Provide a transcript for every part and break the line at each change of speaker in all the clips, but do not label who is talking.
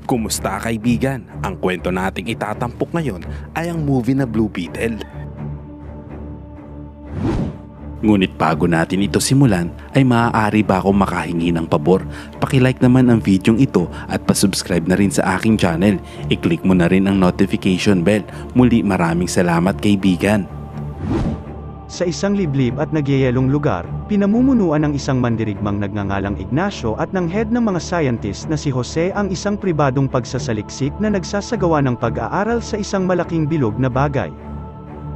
Kumusta kaibigan? Ang kwento nating itatampok ngayon ay ang movie na Blue Beetle. Ngunit bago natin ito simulan, ay maaari ba akong makahingi ng pabor? Pakilike naman ang videong ito at pasubscribe na rin sa aking channel. I-click mo na rin ang notification bell. Muli maraming salamat kaibigan.
Sa isang liblib at nagyayelong lugar, pinamumunuan ng isang mandirigmang nagngangalang Ignacio at ng head ng mga scientist na si Jose ang isang pribadong pagsasaliksik na nagsasagawa ng pag-aaral sa isang malaking bilog na bagay.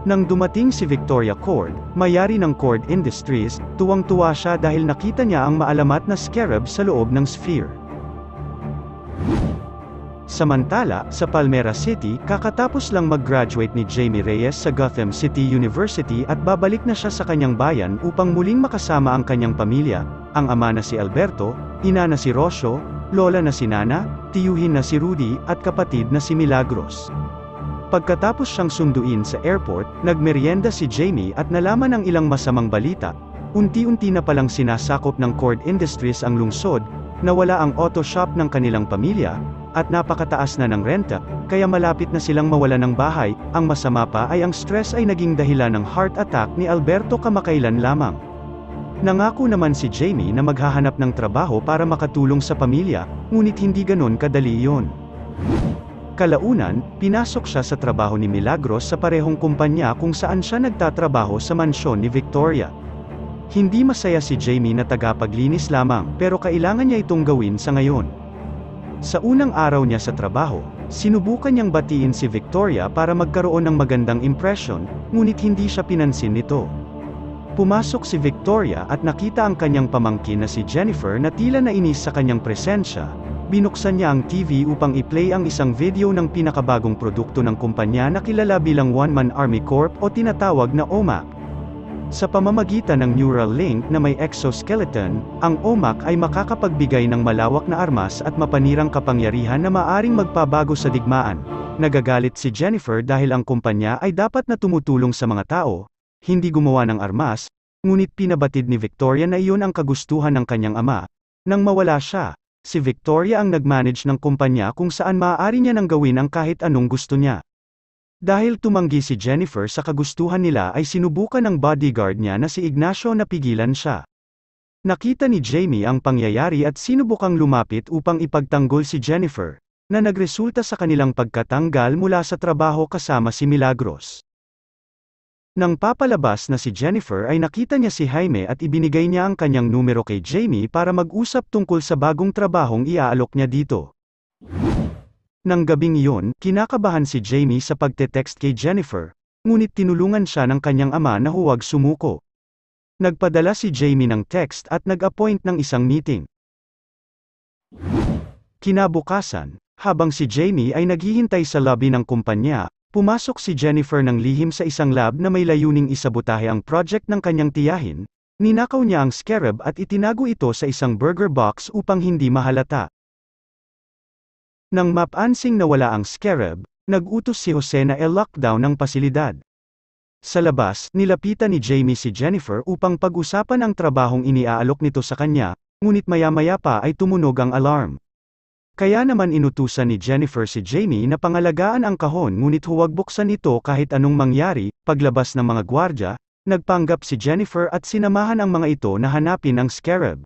Nang dumating si Victoria Cord, may-ari ng Cord Industries, tuwang-tuwa siya dahil nakita niya ang maalamat na scarab sa loob ng sphere. Samantala, sa Palmera City, kakatapos lang mag-graduate ni Jamie Reyes sa Gotham City University at babalik na siya sa kanyang bayan upang muling makasama ang kanyang pamilya, ang ama na si Alberto, ina na si Rocio, lola na si Nana, tiyuhin na si Rudy, at kapatid na si Milagros. Pagkatapos siyang sunduin sa airport, nagmeryenda si Jamie at nalaman ang ilang masamang balita. Unti-unti na palang sinasakop ng Cord Industries ang lungsod, nawala ang auto shop ng kanilang pamilya, at napakataas na ng renta, kaya malapit na silang mawala ng bahay. Ang masama pa ay ang stress ay naging dahilan ng heart attack ni Alberto kamakailan lamang. Nangako naman si Jamie na maghahanap ng trabaho para makatulong sa pamilya, ngunit hindi ganon kadali iyon. Kalaunan, pinasok siya sa trabaho ni Milagros sa parehong kumpanya kung saan siya nagtatrabaho sa mansyon ni Victoria. Hindi masaya si Jamie na tagapaglinis lamang, pero kailangan niya itong gawin sa ngayon. Sa unang araw niya sa trabaho, sinubukan niyang batiin si Victoria para magkaroon ng magandang impression, ngunit hindi siya pinansin nito. Pumasok si Victoria at nakita ang kanyang pamangkin na si Jennifer na tila nainis sa kanyang presensya. Binuksan niya ang TV upang i-play ang isang video ng pinakabagong produkto ng kumpanya na kilala bilang One Man Army Corp o tinatawag na OMAC. Sa pamamagitan ng neural link na may exoskeleton, ang OMAC ay makakapagbigay ng malawak na armas at mapanirang kapangyarihan na maaring magpabago sa digmaan. Nagagalit si Jennifer dahil ang kumpanya ay dapat na tumutulong sa mga tao, hindi gumawa ng armas, ngunit pinabatid ni Victoria na iyon ang kagustuhan ng kanyang ama. Nang mawala siya, si Victoria ang nag-manage ng kumpanya kung saan maaari niya nang gawin ang kahit anong gusto niya. Dahil tumanggi si Jennifer sa kagustuhan nila ay sinubukan ng bodyguard niya na si Ignacio na pigilan siya. Nakita ni Jamie ang pangyayari at sinubukang lumapit upang ipagtanggol si Jennifer, na nagresulta sa kanilang pagkatanggal mula sa trabaho kasama si Milagros. Nang papalabas na si Jennifer ay nakita niya si Jaime at ibinigay niya ang kanyang numero kay Jamie para mag-usap tungkol sa bagong trabahong iaalok niya dito. Nang gabing iyon, kinakabahan si Jamie sa pagte-text kay Jennifer, ngunit tinulungan siya ng kanyang ama na huwag sumuko. Nagpadala si Jamie ng text at nag-appoint ng isang meeting. Kinabukasan, habang si Jamie ay naghihintay sa lobby ng kumpanya, pumasok si Jennifer ng lihim sa isang lab na may layuning isabotahe ang project ng kanyang tiyahin. Ninakaw niya ang scarab at itinago ito sa isang burger box upang hindi mahalata. Nang mapansing na wala ang scarab, nag-utos si Jose na i-lockdown ang pasilidad. Sa labas, nilapitan ni Jamie si Jennifer upang pag-usapan ang trabahong iniaalok nito sa kanya, ngunit maya-maya pa ay tumunog ang alarm. Kaya naman inutusan ni Jennifer si Jamie na pangalagaan ang kahon ngunit huwag buksan ito kahit anong mangyari. Paglabas ng mga gwardya, nagpanggap si Jennifer at sinamahan ang mga ito na hanapin ang scarab.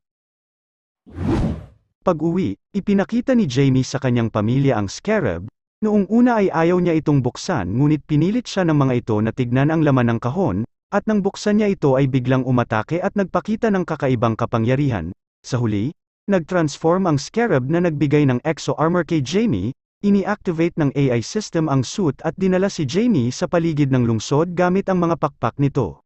Pag-uwi, ipinakita ni Jamie sa kanyang pamilya ang scarab. Noong una ay ayaw niya itong buksan ngunit pinilit siya ng mga ito na tignan ang laman ng kahon, at nang buksan niya ito ay biglang umatake at nagpakita ng kakaibang kapangyarihan. Sa huli, nag-transform ang scarab na nagbigay ng exo-armor kay Jamie, ini-activate ng AI system ang suit at dinala si Jamie sa paligid ng lungsod gamit ang mga pakpak nito.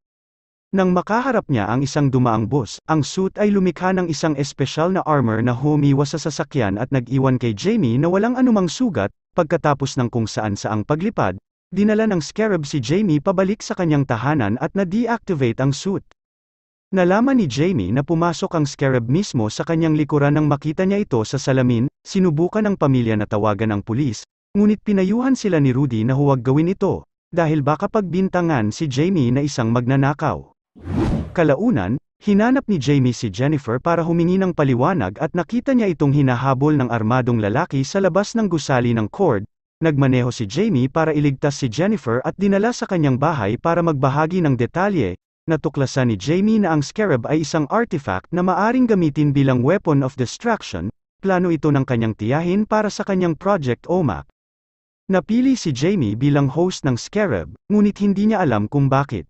Nang makaharap niya ang isang dumaang bus, ang suit ay lumikha ng isang espesyal na armor na humiwas sa sasakyan at nag-iwan kay Jamie na walang anumang sugat. Pagkatapos ng kung saan-saang paglipad, dinala ng scarab si Jamie pabalik sa kanyang tahanan at na-deactivate ang suit. Nalaman ni Jamie na pumasok ang scarab mismo sa kanyang likuran nang makita niya ito sa salamin. Sinubukan ng pamilya na tawagan ang pulis, ngunit pinayuhan sila ni Rudy na huwag gawin ito, dahil baka pagbintangan si Jamie na isang magnanakaw. Kalaunan, Hinanap ni Jamie si Jennifer para humingi ng paliwanag at nakita niya itong hinahabol ng armadong lalaki sa labas ng gusali ng court. Nagmaneho si Jamie para iligtas si Jennifer at dinala sa kanyang bahay para magbahagi ng detalye. Natuklasan ni Jamie na ang scarab ay isang artifact na maaring gamitin bilang weapon of destruction. Plano ito ng kanyang tiyahin para sa kanyang Project OMAC. Napili si Jamie bilang host ng scarab, ngunit hindi niya alam kung bakit.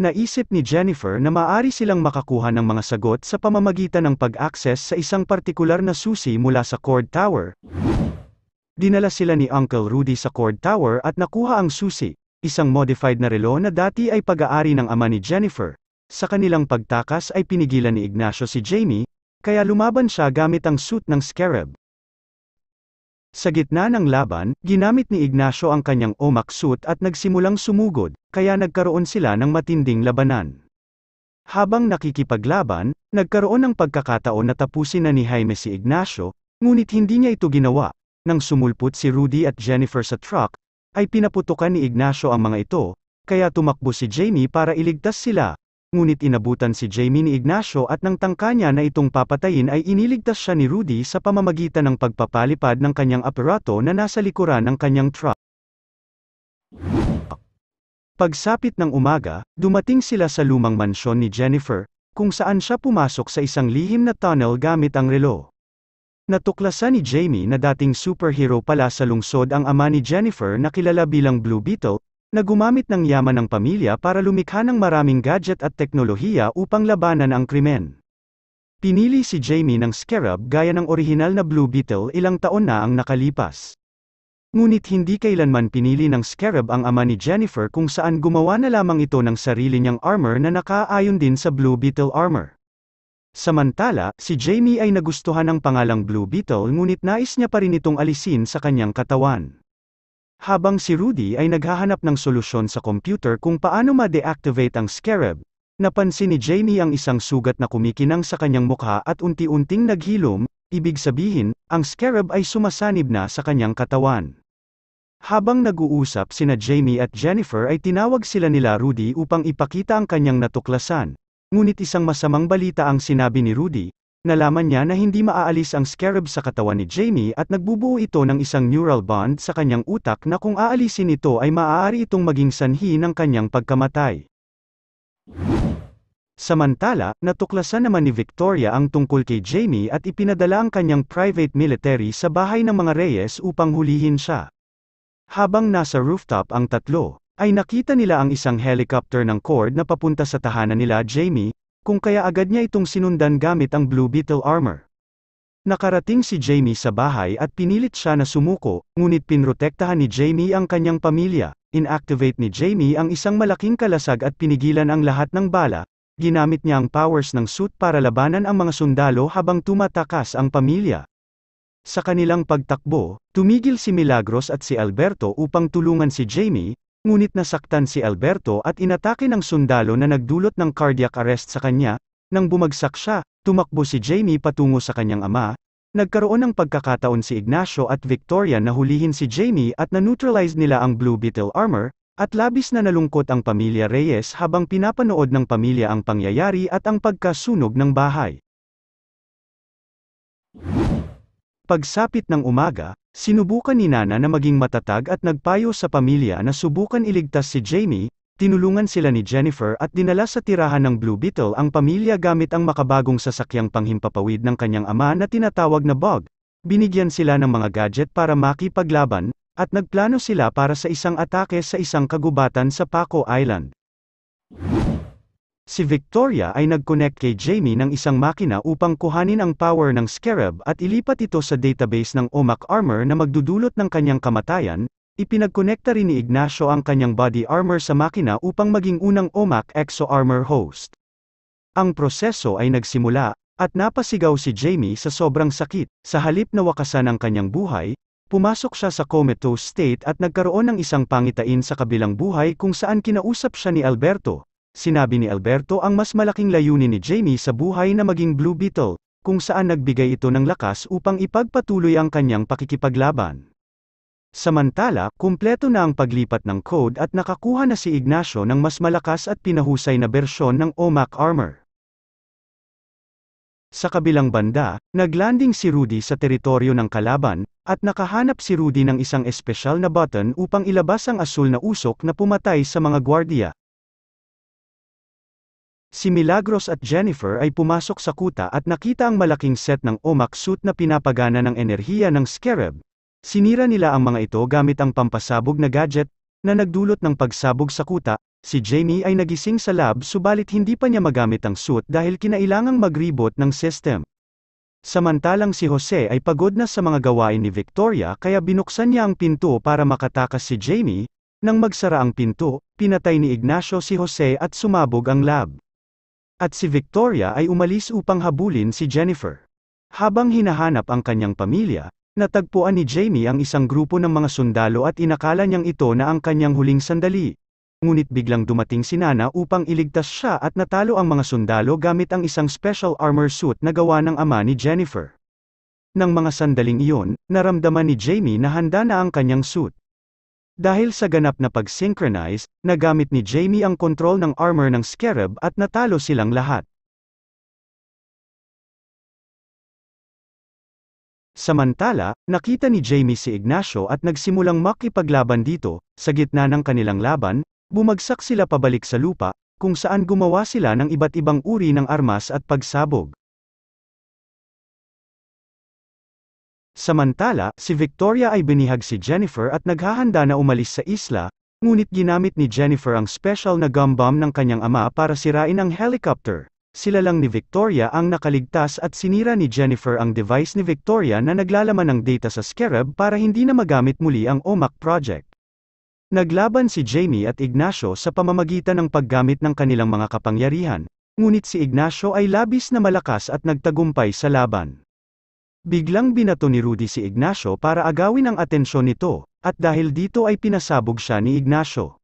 Naisip ni Jennifer na maaari silang makakuha ng mga sagot sa pamamagitan ng pag-access sa isang partikular na susi mula sa Cord Tower. Dinala sila ni Uncle Rudy sa Cord Tower at nakuha ang susi, isang modified na relo na dati ay pag-aari ng ama ni Jennifer. Sa kanilang pagtakas ay pinigilan ni Ignacio si Jamie, kaya lumaban siya gamit ang suit ng scarab. Sa gitna ng laban, ginamit ni Ignacio ang kanyang OMAC suit at nagsimulang sumugod, kaya nagkaroon sila ng matinding labanan. Habang nakikipaglaban, nagkaroon ng pagkakataon na tapusin na ni Jaime si Ignacio, ngunit hindi niya ito ginawa. Nang sumulpot si Rudy at Jennifer sa truck, ay pinaputukan ni Ignacio ang mga ito, kaya tumakbo si Jamie para iligtas sila. Ngunit inabutan si Jamie ni Ignacio at nang tangka niya na itong papatayin ay iniligtas siya ni Rudy sa pamamagitan ng pagpapalipad ng kanyang aparato na nasa likuran ng kanyang truck. Pagsapit ng umaga, dumating sila sa lumang mansyon ni Jennifer, kung saan siya pumasok sa isang lihim na tunnel gamit ang relo. Natuklasan ni Jamie na dating superhero pala sa lungsod ang ama ni Jennifer na kilala bilang Blue Beetle, na gumamit ng yaman ng pamilya para lumikha ng maraming gadget at teknolohiya upang labanan ang krimen. Pinili si Jamie ng scarab gaya ng orihinal na Blue Beetle ilang taon na ang nakalipas. Ngunit hindi kailanman pinili ng scarab ang ama ni Jennifer kung saan gumawa na lamang ito ng sarili niyang armor na nakaayon din sa Blue Beetle armor. Samantala, si Jamie ay nagustuhan ng pangalang Blue Beetle ngunit nais niya pa rin itong alisin sa kanyang katawan. Habang si Rudy ay naghahanap ng solusyon sa computer kung paano ma-deactivate ang scarab, napansin ni Jamie ang isang sugat na kumikinang sa kanyang mukha at unti-unting naghilom, ibig sabihin, ang scarab ay sumasanib na sa kanyang katawan. Habang nag-uusap sina Jamie at Jennifer ay tinawag sila nila Rudy upang ipakita ang kanyang natuklasan. Ngunit isang masamang balita ang sinabi ni Rudy. Nalaman niya na hindi maaalis ang scarab sa katawan ni Jamie at nagbubuo ito ng isang neural bond sa kanyang utak na kung aalisin ito ay maaari itong maging sanhi ng kanyang pagkamatay. Samantala, natuklasan naman ni Victoria ang tungkol kay Jamie at ipinadala ang kanyang private military sa bahay ng mga Reyes upang hulihin siya. Habang nasa rooftop ang tatlo, ay nakita nila ang isang helicopter ng Cord na papunta sa tahanan nila Jamie, kung kaya agad niya itong sinundan gamit ang Blue Beetle armor. Nakarating si Jamie sa bahay at pinilit siya na sumuko, ngunit pinrotektahan ni Jamie ang kanyang pamilya. Inactivate ni Jamie ang isang malaking kalasag at pinigilan ang lahat ng bala. Ginamit niya ang powers ng suit para labanan ang mga sundalo habang tumatakas ang pamilya. Sa kanilang pagtakbo, tumigil si Milagros at si Alberto upang tulungan si Jamie, ngunit nasaktan si Alberto at inatake ng sundalo na nagdulot ng cardiac arrest sa kanya. Nang bumagsak siya, tumakbo si Jamie patungo sa kanyang ama. Nagkaroon ng pagkakataon si Ignacio at Victoria na hulihin si Jamie at na-neutralize nila ang Blue Beetle armor, at labis na nalungkot ang pamilya Reyes habang pinapanood ng pamilya ang pangyayari at ang pagkasunog ng bahay. Pagsapit ng umaga, sinubukan ni Nana na maging matatag at nagpayo sa pamilya na subukan iligtas si Jamie. Tinulungan sila ni Jennifer at dinala sa tirahan ng Blue Beetle ang pamilya gamit ang makabagong sasakyang panghimpapawid ng kanyang ama na tinatawag na Bug. Binigyan sila ng mga gadget para makipaglaban, at nagplano sila para sa isang atake sa isang kagubatan sa Paco Island. Si Victoria ay nag-connect kay Jamie ng isang makina upang kuhanin ang power ng scarab at ilipat ito sa database ng OMAC armor na magdudulot ng kanyang kamatayan. Ipinagkonekta rin ni Ignacio ang kanyang body armor sa makina upang maging unang OMAC Exo Armor host. Ang proseso ay nagsimula, at napasigaw si Jamie sa sobrang sakit. Sa halip na wakasan ang kanyang buhay, pumasok siya sa comatose state at nagkaroon ng isang pangitain sa kabilang buhay kung saan kinausap siya ni Alberto. Sinabi ni Alberto ang mas malaking layunin ni Jamie sa buhay na maging Blue Beetle, kung saan nagbigay ito ng lakas upang ipagpatuloy ang kanyang pakikipaglaban. Samantala, kumpleto na ang paglipat ng code at nakakuha na si Ignacio ng mas malakas at pinahusay na bersyon ng OMAC armor. Sa kabilang banda, naglanding si Rudy sa teritoryo ng kalaban, at nakahanap si Rudy ng isang espesyal na button upang ilabas ang asul na usok na pumatay sa mga gwardiya. Si Milagros at Jennifer ay pumasok sa kuta at nakita ang malaking set ng OMAC suit na pinapagana ng enerhiya ng Scarab. Sinira nila ang mga ito gamit ang pampasabog na gadget, na nagdulot ng pagsabog sa kuta. Si Jamie ay nagising sa lab subalit hindi pa niya magamit ang suit dahil kinailangang mag-reboot ng system. Samantalang si Jose ay pagod na sa mga gawain ni Victoria kaya binuksan niya ang pinto para makatakas si Jamie. Nang magsara ang pinto, pinatay ni Ignacio si Jose at sumabog ang lab. At si Victoria ay umalis upang habulin si Jennifer. Habang hinahanap ang kanyang pamilya, natagpuan ni Jamie ang isang grupo ng mga sundalo at inakala niyang ito na ang kanyang huling sandali. Ngunit biglang dumating si Nana upang iligtas siya at natalo ang mga sundalo gamit ang isang special armor suit na gawa ng ama ni Jennifer. Nang mga sandaling iyon, naramdaman ni Jamie na handa na ang kanyang suit. Dahil sa ganap na pag-synchronize, nagamit ni Jamie ang kontrol ng armor ng Scarab at natalo silang lahat. Samantala, nakita ni Jamie si Ignacio at nagsimulang makipaglaban dito. Sa gitna ng kanilang laban, bumagsak sila pabalik sa lupa, kung saan gumawa sila ng iba't ibang uri ng armas at pagsabog. Samantala, si Victoria ay binihag si Jennifer at naghahanda na umalis sa isla, ngunit ginamit ni Jennifer ang special na gum bomb ng kanyang ama para sirain ang helicopter. Sila lang ni Victoria ang nakaligtas at sinira ni Jennifer ang device ni Victoria na naglalaman ng data sa Scarab para hindi na magamit muli ang OMAC project. Naglaban si Jamie at Ignacio sa pamamagitan ng paggamit ng kanilang mga kapangyarihan, ngunit si Ignacio ay labis na malakas at nagtagumpay sa laban. Biglang binato ni Rudy si Ignacio para agawin ang atensyon nito, at dahil dito ay pinasabog siya ni Ignacio.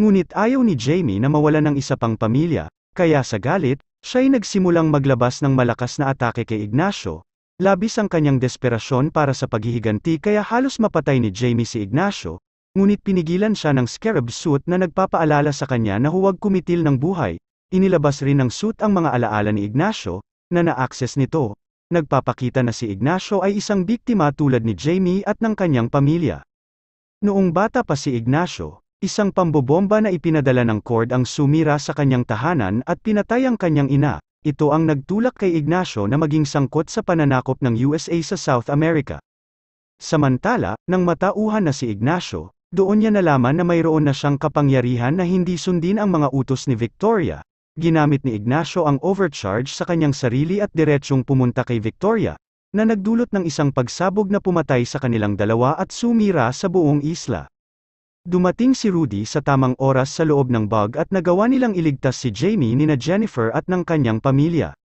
Ngunit ayaw ni Jamie na mawala ng isa pang pamilya, kaya sa galit, siya'y nagsimulang maglabas ng malakas na atake kay Ignacio. Labis ang kanyang desperasyon para sa paghihiganti kaya halos mapatay ni Jamie si Ignacio. Ngunit pinigilan siya ng Scarab suit na nagpapaalala sa kanya na huwag kumitil ng buhay. Inilabas rin ng suit ang mga alaala ni Ignacio, na na-access nito. Nagpapakita na si Ignacio ay isang biktima tulad ni Jamie at ng kanyang pamilya. Noong bata pa si Ignacio, isang pambobomba na ipinadala ng Cord ang sumira sa kanyang tahanan at pinatay ang kanyang ina. Ito ang nagtulak kay Ignacio na maging sangkot sa pananakop ng USA sa South America. Samantala, nang matauhan na si Ignacio, doon niya nalaman na mayroon na siyang kapangyarihan na hindi sundin ang mga utos ni Victoria. Ginamit ni Ignacio ang overcharge sa kanyang sarili at diretsyong pumunta kay Victoria, na nagdulot ng isang pagsabog na pumatay sa kanilang dalawa at sumira sa buong isla. Dumating si Rudy sa tamang oras sa loob ng bug at nagawa nilang iligtas si Jamie nina Jennifer at ng kanyang pamilya.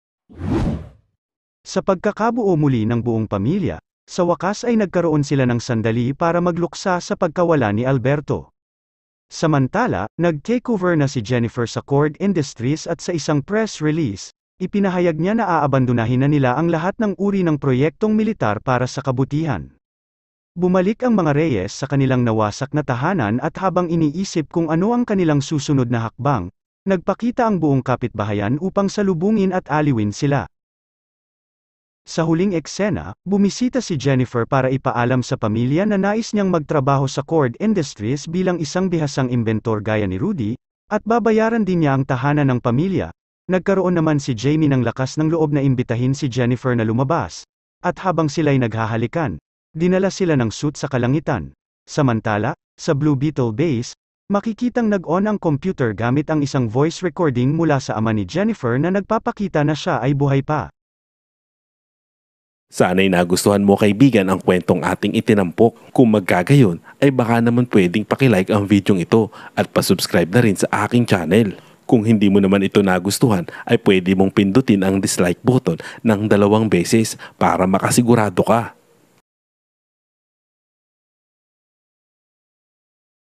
Sa pagkakabuo muli ng buong pamilya, sa wakas ay nagkaroon sila ng sandali para magluksa sa pagkawala ni Alberto. Samantala, nag-takeover na si Jennifer sa Cord Industries at sa isang press release, ipinahayag niya na aabandonahin na nila ang lahat ng uri ng proyektong militar para sa kabutihan. Bumalik ang mga Reyes sa kanilang nawasak na tahanan at habang iniisip kung ano ang kanilang susunod na hakbang, nagpakita ang buong kapitbahayan upang salubungin at aliwin sila. Sa huling eksena, bumisita si Jennifer para ipaalam sa pamilya na nais niyang magtrabaho sa Cord Industries bilang isang bihasang inventor gaya ni Rudy, at babayaran din niya ang tahanan ng pamilya. Nagkaroon naman si Jamie ng lakas ng loob na imbitahin si Jennifer na lumabas. At habang sila'y naghahalikan, dinala sila ng suit sa kalangitan. Samantala, sa Blue Beetle Base, makikitang nag-on ang computer gamit ang isang voice recording mula sa ama ni Jennifer na nagpapakita na siya ay buhay pa.
Sana'y nagustuhan mo kaibigan ang kwentong ating itinampok. Kung magkagayon, ay baka naman pwedeng pakilike ang videong ito at pasubscribe na rin sa aking channel. Kung hindi mo naman ito nagustuhan, ay pwede mong pindutin ang dislike button ng 2 beses para makasigurado ka.